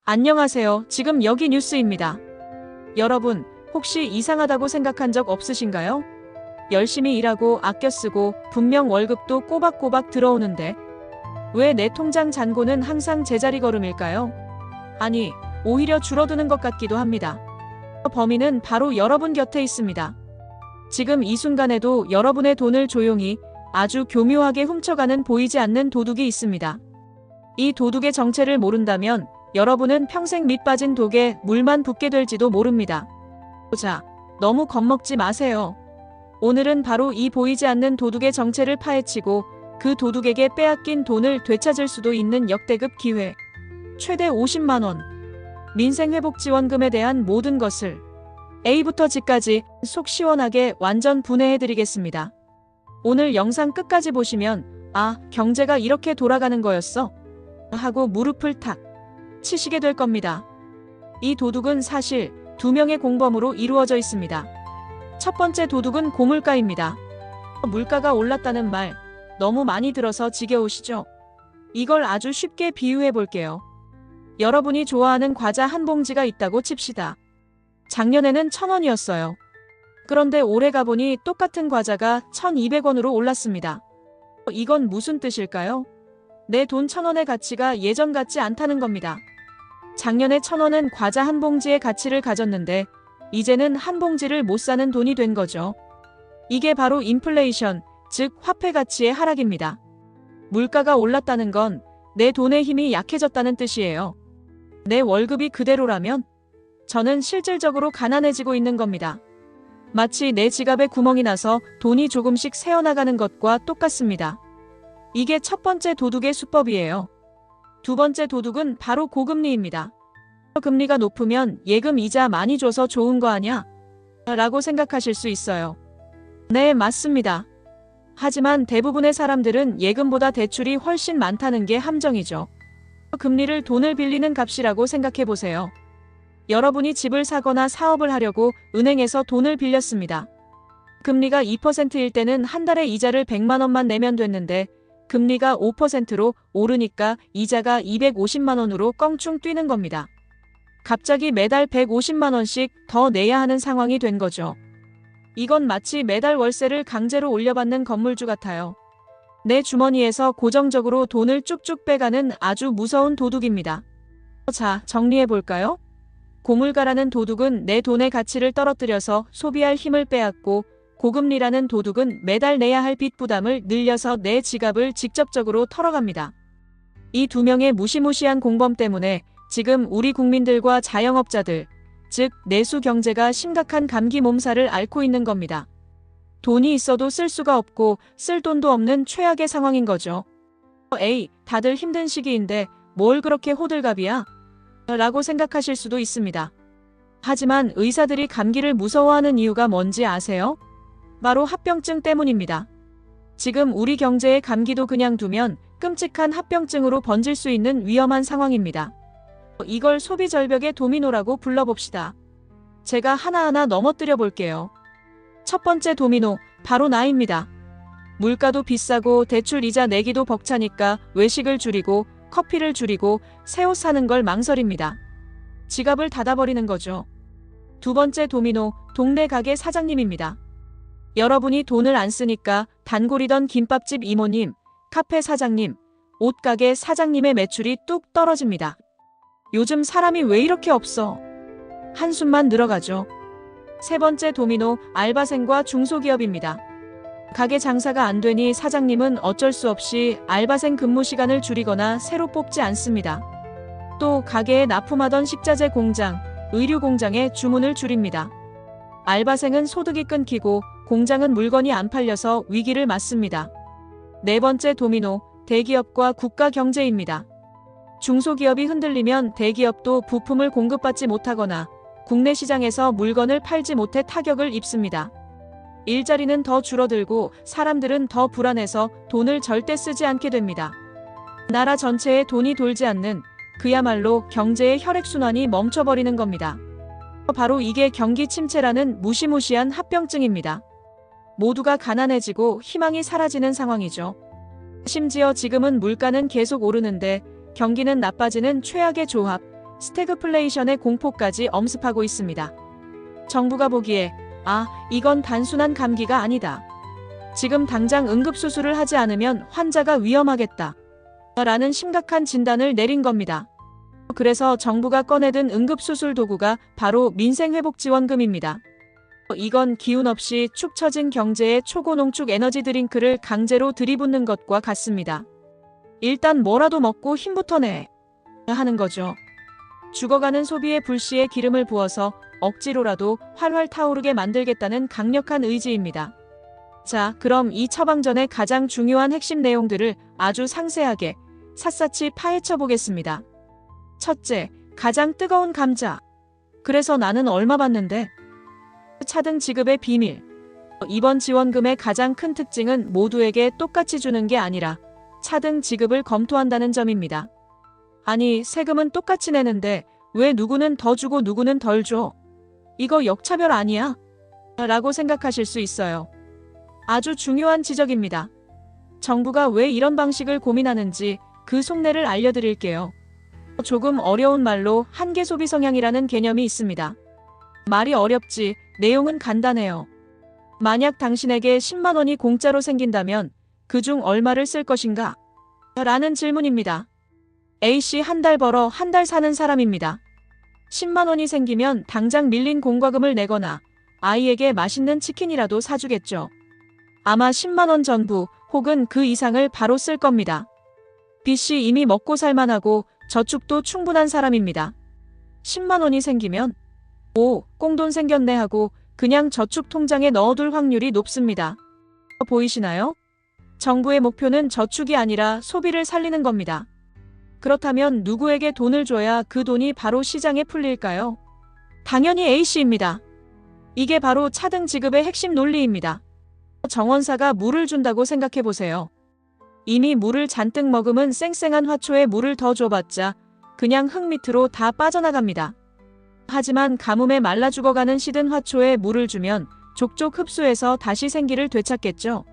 안녕하세요. 지금 여기 뉴스입니다. 여러분, 혹시 이상하다고 생각한 적 없으신가요? 열심히 일하고 아껴 쓰고 분명 월급도 꼬박꼬박 들어오는데 왜 내 통장 잔고는 항상 제자리 걸음일까요? 아니, 오히려 줄어드는 것 같기도 합니다. 범인은 바로 여러분 곁에 있습니다. 지금 이 순간에도 여러분의 돈을 조용히 아주 교묘하게 훔쳐가는 보이지 않는 도둑이 있습니다. 이 도둑의 정체를 모른다면 여러분은 평생 밑 빠진 독에 물만 붓게 될지도 모릅니다. 자, 너무 겁먹지 마세요. 오늘은 바로 이 보이지 않는 도둑의 정체를 파헤치고 그 도둑에게 빼앗긴 돈을 되찾을 수도 있는 역대급 기회. 최대 50만 원. 민생회복지원금에 대한 모든 것을 A부터 G까지 속 시원하게 완전 분해해드리겠습니다. 오늘 영상 끝까지 보시면 아, 경제가 이렇게 돌아가는 거였어? 하고 무릎을 탁 치시게 될 겁니다. 이 도둑은 사실 두 명의 공범으로 이루어져 있습니다. 첫 번째 도둑은 고물가입니다. 물가가 올랐다는 말 너무 많이 들어서 지겨우시죠? 이걸 아주 쉽게 비유해 볼게요. 여러분이 좋아하는 과자 한 봉지가 있다고 칩시다. 작년에는 1,000원이었어요. 그런데 올해 가보니 똑같은 과자가 1,200원으로 올랐습니다. 이건 무슨 뜻일까요? 내 돈 1,000원의 가치가 예전 같지 않다는 겁니다. 작년에 1,000원은 과자 한 봉지의 가치를 가졌는데 이제는 한 봉지를 못 사는 돈이 된 거죠. 이게 바로 인플레이션, 즉 화폐 가치의 하락입니다. 물가가 올랐다는 건 내 돈의 힘이 약해졌다는 뜻이에요. 내 월급이 그대로라면 저는 실질적으로 가난해지고 있는 겁니다. 마치 내 지갑에 구멍이 나서 돈이 조금씩 새어나가는 것과 똑같습니다. 이게 첫 번째 도둑의 수법이에요. 두 번째 도둑은 바로 고금리입니다. 금리가 높으면 예금 이자 많이 줘서 좋은 거 아냐? 라고 생각하실 수 있어요. 네, 맞습니다. 하지만 대부분의 사람들은 예금보다 대출이 훨씬 많다는 게 함정이죠. 금리를 돈을 빌리는 값이라고 생각해 보세요. 여러분이 집을 사거나 사업을 하려고 은행에서 돈을 빌렸습니다. 금리가 2%일 때는 한 달에 이자를 100만 원만 내면 됐는데 금리가 5%로 오르니까 이자가 250만 원으로 껑충 뛰는 겁니다. 갑자기 매달 150만 원씩 더 내야 하는 상황이 된 거죠. 이건 마치 매달 월세를 강제로 올려받는 건물주 같아요. 내 주머니에서 고정적으로 돈을 쭉쭉 빼가는 아주 무서운 도둑입니다. 자, 정리해볼까요? 고물가라는 도둑은 내 돈의 가치를 떨어뜨려서 소비할 힘을 빼앗고 고금리라는 도둑은 매달 내야 할 빚 부담을 늘려서 내 지갑을 직접적으로 털어갑니다. 이 두 명의 무시무시한 공범 때문에 지금 우리 국민들과 자영업자들, 즉 내수 경제가 심각한 감기 몸살을 앓고 있는 겁니다. 돈이 있어도 쓸 수가 없고 쓸 돈도 없는 최악의 상황인 거죠. 에이, 다들 힘든 시기인데 뭘 그렇게 호들갑이야? 라고 생각하실 수도 있습니다. 하지만 의사들이 감기를 무서워하는 이유가 뭔지 아세요? 바로 합병증 때문입니다. 지금 우리 경제에 감기도 그냥 두면 끔찍한 합병증으로 번질 수 있는 위험한 상황입니다. 이걸 소비 절벽의 도미노라고 불러봅시다. 제가 하나하나 넘어뜨려 볼게요. 첫 번째 도미노, 바로 나입니다. 물가도 비싸고 대출 이자 내기도 벅차니까 외식을 줄이고 커피를 줄이고 새 옷 사는 걸 망설입니다. 지갑을 닫아버리는 거죠. 두 번째 도미노, 동네 가게 사장님입니다. 여러분이 돈을 안 쓰니까 단골이던 김밥집 이모님, 카페 사장님, 옷가게 사장님의 매출이 뚝 떨어집니다. 요즘 사람이 왜 이렇게 없어? 한숨만 늘어가죠. 세 번째 도미노, 알바생과 중소기업입니다. 가게 장사가 안 되니 사장님은 어쩔 수 없이 알바생 근무 시간을 줄이거나 새로 뽑지 않습니다. 또 가게에 납품하던 식자재 공장, 의류 공장에 주문을 줄입니다. 알바생은 소득이 끊기고 공장은 물건이 안 팔려서 위기를 맞습니다. 네 번째 도미노, 대기업과 국가 경제입니다. 중소기업이 흔들리면 대기업도 부품을 공급받지 못하거나 국내 시장에서 물건을 팔지 못해 타격을 입습니다. 일자리는 더 줄어들고 사람들은 더 불안해서 돈을 절대 쓰지 않게 됩니다. 나라 전체에 돈이 돌지 않는 그야말로 경제의 혈액순환이 멈춰버리는 겁니다. 바로 이게 경기 침체라는 무시무시한 합병증입니다. 모두가 가난해지고 희망이 사라지는 상황이죠. 심지어 지금은 물가는 계속 오르는데 경기는 나빠지는 최악의 조합, 스태그플레이션의 공포까지 엄습하고 있습니다. 정부가 보기에 이건 단순한 감기가 아니다. 지금 당장 응급수술을 하지 않으면 환자가 위험하겠다. 라는 심각한 진단을 내린 겁니다. 그래서 정부가 꺼내든 응급수술 도구가 바로 민생회복지원금입니다. 이건 기운 없이 축 처진 경제에 초고농축 에너지 드링크를 강제로 들이붓는 것과 같습니다. 일단 뭐라도 먹고 힘부터 내 하는 거죠. 죽어가는 소비의 불씨에 기름을 부어서 억지로라도 활활 타오르게 만들겠다는 강력한 의지입니다. 자, 그럼 이 처방전의 가장 중요한 핵심 내용들을 아주 상세하게 샅샅이 파헤쳐 보겠습니다. 첫째, 가장 뜨거운 감자. 그래서 나는 얼마 받는데? 차등 지급의 비밀. 이번 지원금의 가장 큰 특징은 모두에게 똑같이 주는 게 아니라 차등 지급을 검토한다는 점입니다. 아니, 세금은 똑같이 내는데 왜 누구는 더 주고 누구는 덜 줘? 이거 역차별 아니야? 라고 생각하실 수 있어요. 아주 중요한 지적입니다. 정부가 왜 이런 방식을 고민하는지 그 속내를 알려드릴게요. 조금 어려운 말로 한계 소비 성향이라는 개념이 있습니다. 말이 어렵지 내용은 간단해요. 만약 당신에게 10만 원이 공짜로 생긴다면 그중 얼마를 쓸 것인가? 라는 질문입니다. A씨 한 달 벌어 한 달 사는 사람입니다. 10만 원이 생기면 당장 밀린 공과금을 내거나 아이에게 맛있는 치킨이라도 사주겠죠. 아마 10만 원 전부 혹은 그 이상을 바로 쓸 겁니다. B씨 이미 먹고 살만하고 저축도 충분한 사람입니다. 10만 원이 생기면 꽁돈 생겼네 하고 그냥 저축 통장에 넣어둘 확률이 높습니다. 보이시나요? 정부의 목표는 저축이 아니라 소비를 살리는 겁니다. 그렇다면 누구에게 돈을 줘야 그 돈이 바로 시장에 풀릴까요? 당연히 A씨입니다. 이게 바로 차등 지급의 핵심 논리입니다. 정원사가 물을 준다고 생각해 보세요. 이미 물을 잔뜩 머금은 쌩쌩한 화초에 물을 더 줘봤자 그냥 흙 밑으로 다 빠져나갑니다. 하지만 가뭄에 말라 죽어가는 시든 화초에 물을 주면 족족 흡수해서 다시 생기를 되찾겠죠.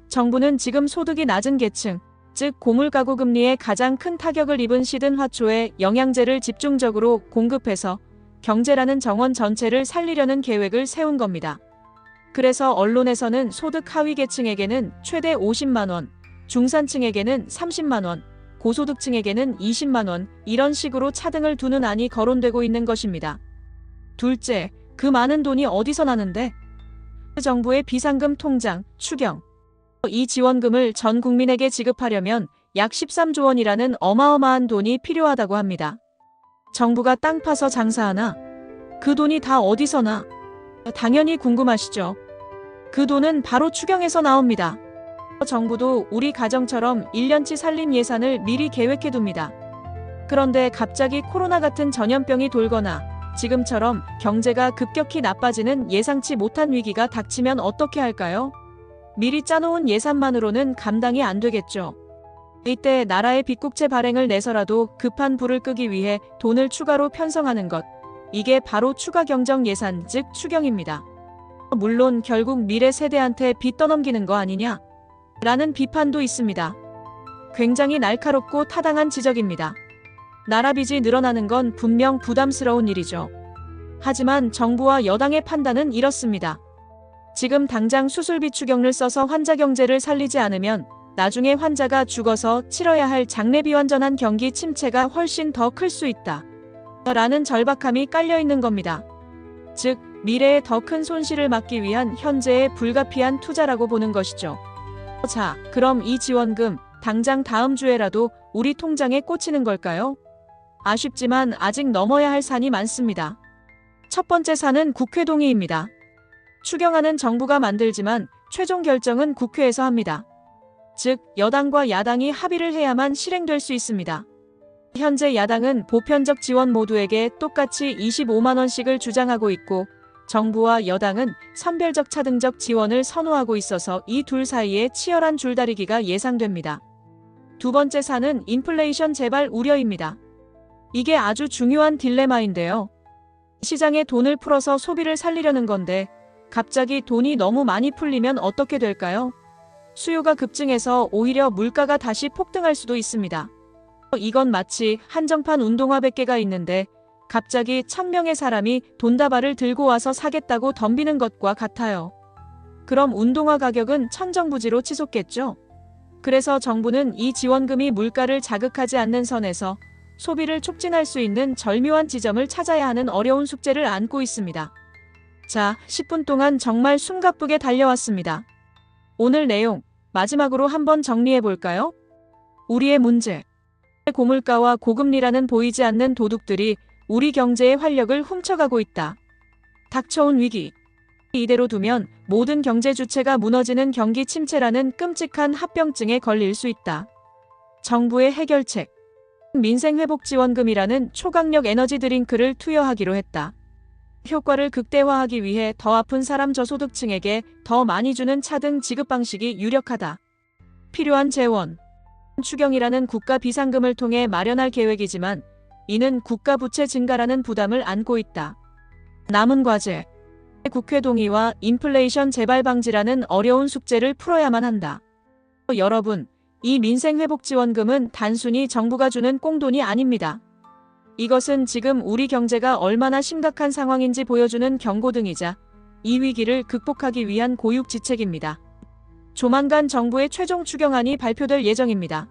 정부는 지금 소득이 낮은 계층, 즉 고물가구 금리에 가장 큰 타격을 입은 시든 화초에 영양제를 집중적으로 공급해서 경제라는 정원 전체를 살리려는 계획을 세운 겁니다. 그래서 언론에서는 소득 하위 계층에게는 최대 50만 원, 중산층에게는 30만 원, 고소득층에게는 20만 원 이런 식으로 차등을 두는 안이 거론되고 있는 것입니다. 둘째, 그 많은 돈이 어디서 나는데? 정부의 비상금 통장, 추경. 이 지원금을 전 국민에게 지급하려면 약 13조 원이라는 어마어마한 돈이 필요하다고 합니다. 정부가 땅 파서 장사하나? 그 돈이 다 어디서 나? 당연히 궁금하시죠? 그 돈은 바로 추경에서 나옵니다. 정부도 우리 가정처럼 1년치 살림 예산을 미리 계획해둡니다. 그런데 갑자기 코로나 같은 전염병이 돌거나 지금처럼 경제가 급격히 나빠지는 예상치 못한 위기가 닥치면 어떻게 할까요? 미리 짜놓은 예산만으로는 감당이 안 되겠죠. 이때 나라의 빚국채 발행을 내서라도 급한 불을 끄기 위해 돈을 추가로 편성하는 것. 이게 바로 추가 경정 예산, 즉 추경입니다. 물론 결국 미래 세대한테 빚 떠넘기는 거 아니냐? 라는 비판도 있습니다. 굉장히 날카롭고 타당한 지적입니다. 나라 빚이 늘어나는 건 분명 부담스러운 일이죠. 하지만 정부와 여당의 판단은 이렇습니다. 지금 당장 수술비 추경을 써서 환자 경제를 살리지 않으면 나중에 환자가 죽어서 치러야 할 장례비 완전한 경기 침체가 훨씬 더 클 수 있다. 라는 절박함이 깔려 있는 겁니다. 즉, 미래에 더 큰 손실을 막기 위한 현재의 불가피한 투자라고 보는 것이죠. 자, 그럼 이 지원금 당장 다음 주에라도 우리 통장에 꽂히는 걸까요? 아쉽지만 아직 넘어야 할 산이 많습니다. 첫 번째 산은 국회 동의입니다. 추경안은 정부가 만들지만 최종 결정은 국회에서 합니다. 즉, 여당과 야당이 합의를 해야만 실행될 수 있습니다. 현재 야당은 보편적 지원 모두에게 똑같이 25만 원씩을 주장하고 있고 정부와 여당은 선별적 차등적 지원을 선호하고 있어서 이 둘 사이에 치열한 줄다리기가 예상됩니다. 두 번째 사는 인플레이션 재발 우려입니다. 이게 아주 중요한 딜레마인데요. 시장에 돈을 풀어서 소비를 살리려는 건데 갑자기 돈이 너무 많이 풀리면 어떻게 될까요? 수요가 급증해서 오히려 물가가 다시 폭등할 수도 있습니다. 이건 마치 한정판 운동화 100개가 있는데 갑자기 1000명의 사람이 돈다발을 들고 와서 사겠다고 덤비는 것과 같아요. 그럼 운동화 가격은 천정부지로 치솟겠죠? 그래서 정부는 이 지원금이 물가를 자극하지 않는 선에서 소비를 촉진할 수 있는 절묘한 지점을 찾아야 하는 어려운 숙제를 안고 있습니다. 자, 10분 동안 정말 숨가쁘게 달려왔습니다. 오늘 내용 마지막으로 한번 정리해 볼까요? 우리의 문제. 고물가와 고금리라는 보이지 않는 도둑들이 우리 경제의 활력을 훔쳐가고 있다. 닥쳐온 위기. 이대로 두면 모든 경제 주체가 무너지는 경기 침체라는 끔찍한 합병증에 걸릴 수 있다. 정부의 해결책. 민생회복지원금이라는 초강력 에너지 드링크를 투여하기로 했다. 효과를 극대화하기 위해 더 아픈 사람 저소득층에게 더 많이 주는 차등 지급 방식이 유력하다. 필요한 재원. 추경이라는 국가 비상금을 통해 마련할 계획이지만 이는 국가 부채 증가라는 부담을 안고 있다. 남은 과제. 국회 동의와 인플레이션 재발 방지라는 어려운 숙제를 풀어야만 한다. 여러분, 이 민생회복지원금은 단순히 정부가 주는 꽁돈이 아닙니다. 이것은 지금 우리 경제가 얼마나 심각한 상황인지 보여주는 경고등이자 이 위기를 극복하기 위한 고육지책입니다. 조만간 정부의 최종 추경안이 발표될 예정입니다.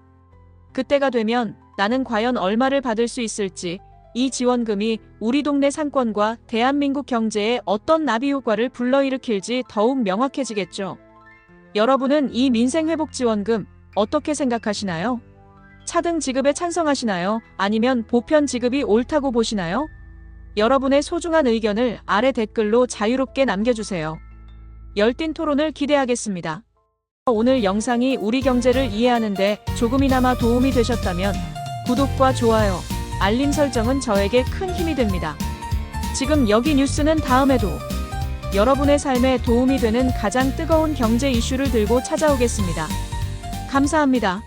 그때가 되면 나는 과연 얼마를 받을 수 있을지, 이 지원금이 우리 동네 상권과 대한민국 경제에 어떤 나비 효과를 불러일으킬지 더욱 명확해지겠죠. 여러분은 이 민생회복지원금 어떻게 생각하시나요? 차등 지급에 찬성하시나요? 아니면 보편 지급이 옳다고 보시나요? 여러분의 소중한 의견을 아래 댓글로 자유롭게 남겨주세요. 열띤 토론을 기대하겠습니다. 오늘 영상이 우리 경제를 이해하는데 조금이나마 도움이 되셨다면 구독과 좋아요, 알림 설정은 저에게 큰 힘이 됩니다. 지금 여기 뉴스는 다음에도 여러분의 삶에 도움이 되는 가장 뜨거운 경제 이슈를 들고 찾아오겠습니다. 감사합니다.